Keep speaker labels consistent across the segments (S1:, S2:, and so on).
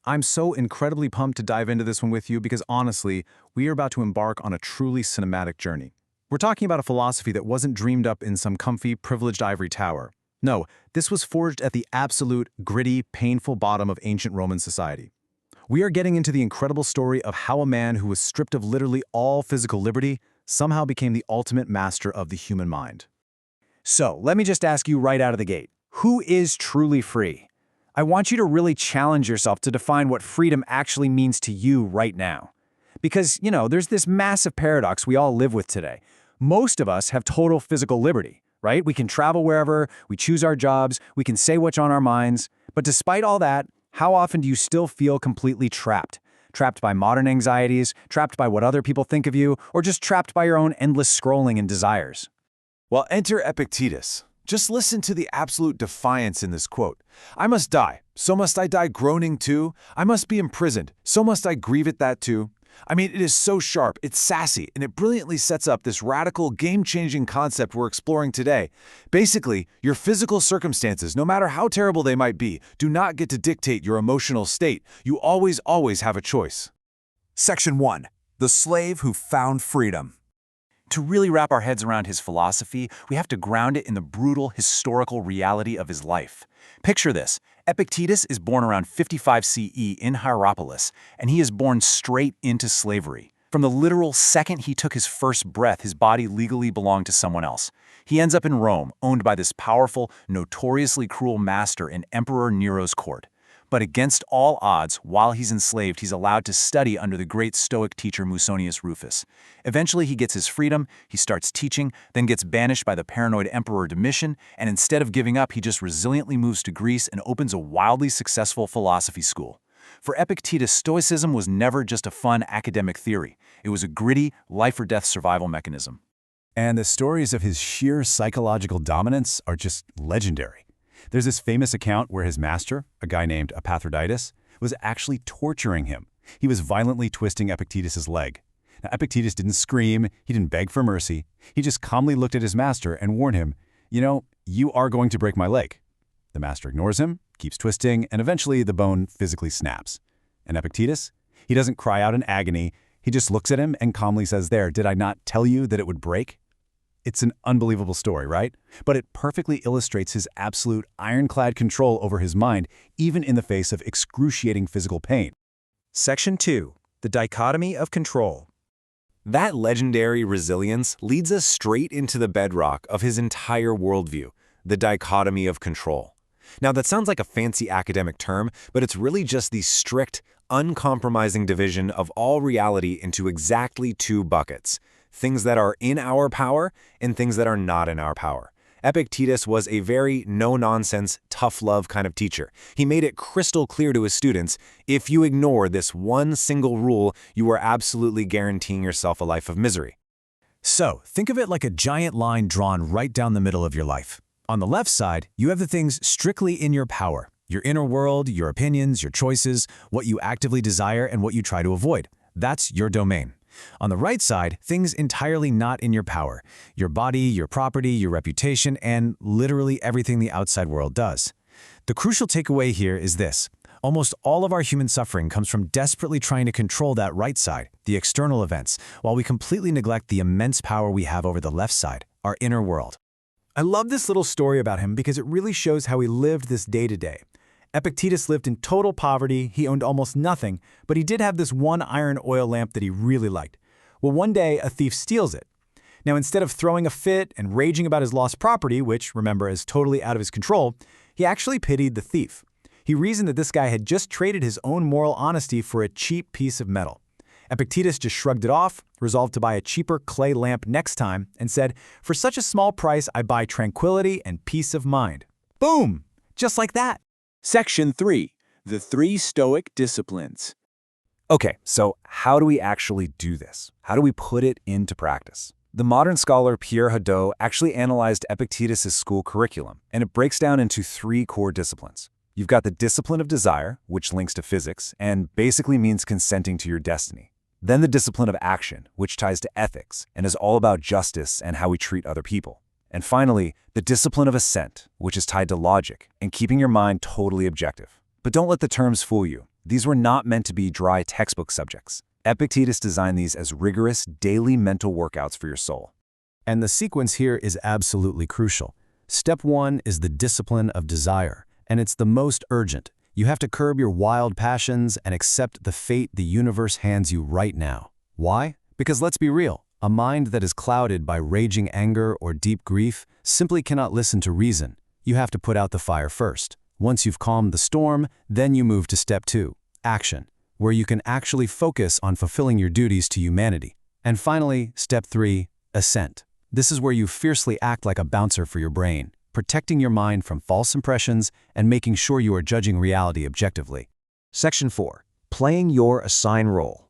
S1: I'm so incredibly pumped to dive into this one with you because honestly, we are about to embark on a truly cinematic journey. We're talking about a philosophy that wasn't dreamed up in some comfy, privileged ivory tower. No, this was forged at the absolute, gritty, painful bottom of ancient Roman society. We are getting into the incredible story of how a man who was stripped of literally all physical liberty somehow became the ultimate master of the human mind.
S2: So, let me just ask you right out of the gate, who is truly free? I want you to really challenge yourself to define what freedom actually means to you right now. Because, there's this massive paradox we all live with today. Most of us have total physical liberty, right? We can travel wherever, we choose our jobs, we can say what's on our minds. But despite all that, how often do you still feel completely trapped? Trapped by modern anxieties, trapped by what other people think of you, or just trapped by your own endless scrolling and desires?
S3: Well, enter Epictetus. Just listen to the absolute defiance in this quote. I must die, so must I die groaning too. I must be imprisoned, so must I grieve at that too. I mean, it is so sharp, it's sassy, and it brilliantly sets up this radical, game-changing concept we're exploring today. Basically, your physical circumstances, no matter how terrible they might be, do not get to dictate your emotional state. You always have a choice.
S4: Section 1. The Slave Who Found Freedom.
S2: To really wrap our heads around his philosophy, we have to ground it in the brutal, historical reality of his life. Picture this. Epictetus is born around 55 CE in Hierapolis, and he is born straight into slavery. From the literal second he took his first breath, his body legally belonged to someone else. He ends up in Rome, owned by this powerful, notoriously cruel master in Emperor Nero's court. But against all odds, while he's enslaved, he's allowed to study under the great Stoic teacher Musonius Rufus. Eventually, he gets his freedom, he starts teaching, then gets banished by the paranoid Emperor Domitian, and instead of giving up, he just resiliently moves to Greece and opens a wildly successful philosophy school. For Epictetus, Stoicism was never just a fun academic theory. It was a gritty, life-or-death survival mechanism.
S5: And the stories of his sheer psychological dominance are just legendary. There's this famous account where his master, a guy named Epictetus, was actually torturing him. He was violently twisting Epictetus's leg. Now, Epictetus didn't scream, he didn't beg for mercy. He just calmly looked at his master and warned him, you are going to break my leg. The master ignores him, keeps twisting, and eventually the bone physically snaps. And Epictetus? He doesn't cry out in agony. He just looks at him and calmly says, did I not tell you that it would break? It's an unbelievable story, right? But it perfectly illustrates his absolute ironclad control over his mind, even in the face of excruciating physical pain.
S2: Section 2. The Dichotomy of Control.
S3: That legendary resilience leads us straight into the bedrock of his entire worldview, the dichotomy of control. Now, that sounds like a fancy academic term, but it's really just the strict, uncompromising division of all reality into exactly two buckets: things that are in our power and things that are not in our power. Epictetus was a very no-nonsense, tough-love kind of teacher. He made it crystal clear to his students, if you ignore this one single rule, you are absolutely guaranteeing yourself a life of misery.
S1: So, think of it like a giant line drawn right down the middle of your life. On the left side, you have the things strictly in your power: your inner world, your opinions, your choices, what you actively desire, and what you try to avoid. That's your domain. On the right side, things entirely not in your power: your body, your property, your reputation, and literally everything the outside world does. The crucial takeaway here is this: almost all of our human suffering comes from desperately trying to control that right side, the external events, while we completely neglect the immense power we have over the left side, our inner world.
S2: I love this little story about him because it really shows how he lived this day to day. Epictetus lived in total poverty, he owned almost nothing, but he did have this one iron oil lamp that he really liked. Well, one day, a thief steals it. Now, instead of throwing a fit and raging about his lost property, which, remember, is totally out of his control, he actually pitied the thief. He reasoned that this guy had just traded his own moral honesty for a cheap piece of metal. Epictetus just shrugged it off, resolved to buy a cheaper clay lamp next time, and said, "For such a small price, I buy tranquility and peace of mind." Boom! Just like that.
S6: Section 3. The 3 Stoic Disciplines.
S3: Okay, so how do we actually do this? How do we put it into practice? The modern scholar Pierre Hadot actually analyzed Epictetus' school curriculum, and it breaks down into 3 core disciplines. You've got the discipline of desire, which links to physics, and basically means consenting to your destiny. Then the discipline of action, which ties to ethics, and is all about justice and how we treat other people. And finally, the discipline of assent, which is tied to logic and keeping your mind totally objective. But don't let the terms fool you. These were not meant to be dry textbook subjects. Epictetus designed these as rigorous, daily mental workouts for your soul.
S1: And the sequence here is absolutely crucial. Step 1 is the discipline of desire, and it's the most urgent. You have to curb your wild passions and accept the fate the universe hands you right now. Why? Because let's be real, a mind that is clouded by raging anger or deep grief simply cannot listen to reason. You have to put out the fire first. Once you've calmed the storm, then you move to step 2, action, where you can actually focus on fulfilling your duties to humanity. And finally, step 3, ascent. This is where you fiercely act like a bouncer for your brain, protecting your mind from false impressions and making sure you are judging reality objectively.
S7: Section 4. Playing your assigned role.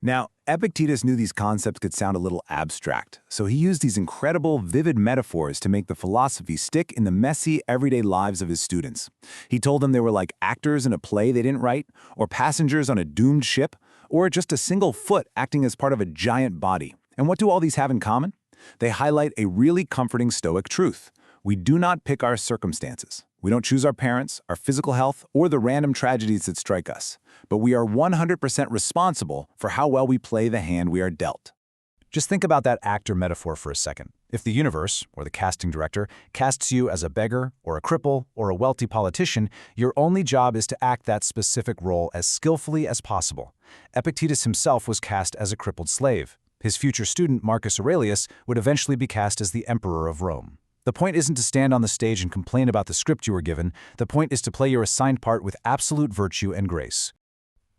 S4: Now, Epictetus knew these concepts could sound a little abstract, so he used these incredible, vivid metaphors to make the philosophy stick in the messy, everyday lives of his students. He told them they were like actors in a play they didn't write, or passengers on a doomed ship, or just a single foot acting as part of a giant body. And what do all these have in common? They highlight a really comforting Stoic truth. We do not pick our circumstances. We don't choose our parents, our physical health, or the random tragedies that strike us. But we are 100% responsible for how well we play the hand we are dealt.
S2: Just think about that actor metaphor for a second. If the universe, or the casting director, casts you as a beggar, or a cripple, or a wealthy politician, your only job is to act that specific role as skillfully as possible. Epictetus himself was cast as a crippled slave. His future student, Marcus Aurelius, would eventually be cast as the emperor of Rome. The point isn't to stand on the stage and complain about the script you were given. The point is to play your assigned part with absolute virtue and grace.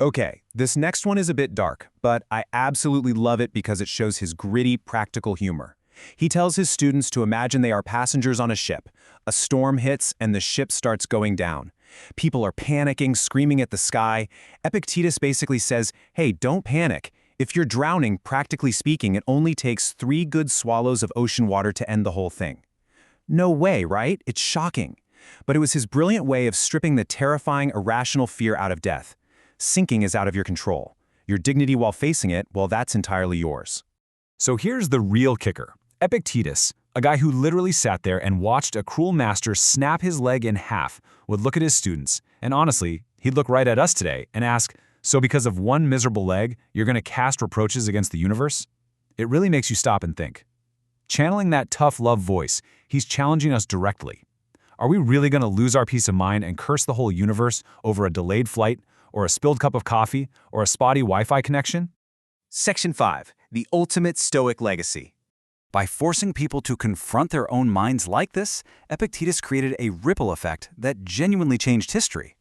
S3: Okay, this next one is a bit dark, but I absolutely love it because it shows his gritty, practical humor. He tells his students to imagine they are passengers on a ship. A storm hits and the ship starts going down. People are panicking, screaming at the sky. Epictetus basically says, hey, don't panic. If you're drowning, practically speaking, it only takes 3 good swallows of ocean water to end the whole thing. No way, right? It's shocking. But it was his brilliant way of stripping the terrifying, irrational fear out of death. Sinking is out of your control. Your dignity while facing it, well, that's entirely yours.
S2: So here's the real kicker. Epictetus, a guy who literally sat there and watched a cruel master snap his leg in half, would look at his students, and honestly, he'd look right at us today and ask, so because of one miserable leg, you're going to cast reproaches against the universe? It really makes you stop and think. Channeling that tough love voice, he's challenging us directly. Are we really going to lose our peace of mind and curse the whole universe over a delayed flight, or a spilled cup of coffee, or a spotty Wi-Fi connection?
S3: Section 5. The ultimate Stoic legacy. By forcing people to confront their own minds like this, Epictetus created a ripple effect that genuinely changed history.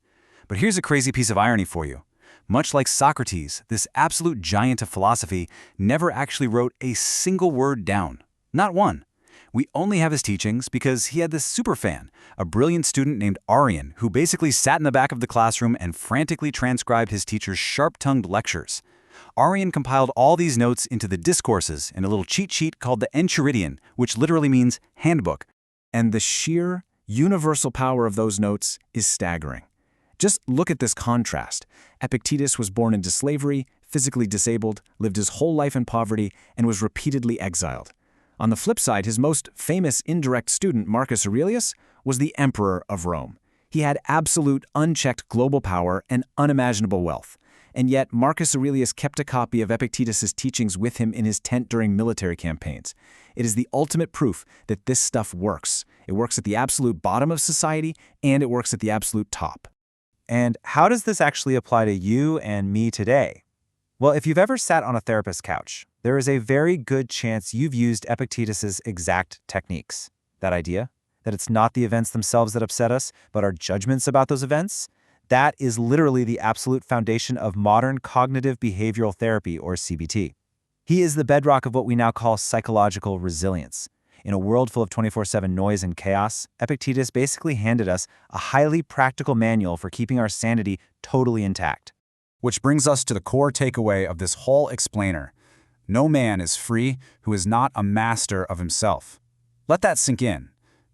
S3: But here's a crazy piece of irony for you. Much like Socrates, this absolute giant of philosophy never actually wrote a single word down. Not one. We only have his teachings because he had this superfan, a brilliant student named Arian, who basically sat in the back of the classroom and frantically transcribed his teacher's sharp-tongued lectures. Arian compiled all these notes into the discourses in a little cheat sheet called the Enchiridion, which literally means handbook. And the sheer, universal power of those notes is staggering. Just look at this contrast. Epictetus was born into slavery, physically disabled, lived his whole life in poverty, and was repeatedly exiled. On the flip side, his most famous indirect student, Marcus Aurelius, was the emperor of Rome. He had absolute, unchecked global power and unimaginable wealth. And yet, Marcus Aurelius kept a copy of Epictetus's teachings with him in his tent during military campaigns. It is the ultimate proof that this stuff works. It works at the absolute bottom of society, and it works at the absolute top.
S2: And how does this actually apply to you and me today? Well, if you've ever sat on a therapist's couch, there is a very good chance you've used Epictetus's exact techniques. That idea, that it's not the events themselves that upset us, but our judgments about those events, that is literally the absolute foundation of modern cognitive behavioral therapy, or CBT. He is the bedrock of what we now call psychological resilience. In a world full of 24/7 noise and chaos, Epictetus basically handed us a highly practical manual for keeping our sanity totally intact. Which brings us to the core takeaway of this whole explainer. No man is free who is not a master of himself. Let that sink in.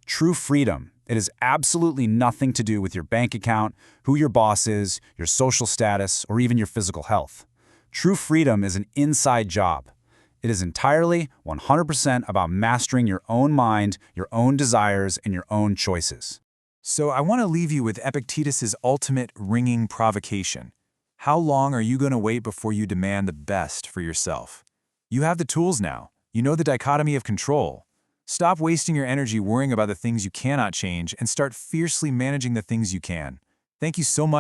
S2: True freedom, it has absolutely nothing to do with your bank account, who your boss is, your social status, or even your physical health. True freedom is an inside job. It is entirely 100% about mastering your own mind, your own desires, and your own choices.
S8: So I want to leave you with Epictetus's ultimate ringing provocation.
S2: How long are you going to wait before you demand the best for yourself? You have the tools now. You know the dichotomy of control. Stop wasting your energy worrying about the things you cannot change and start fiercely managing the things you can. Thank you so much.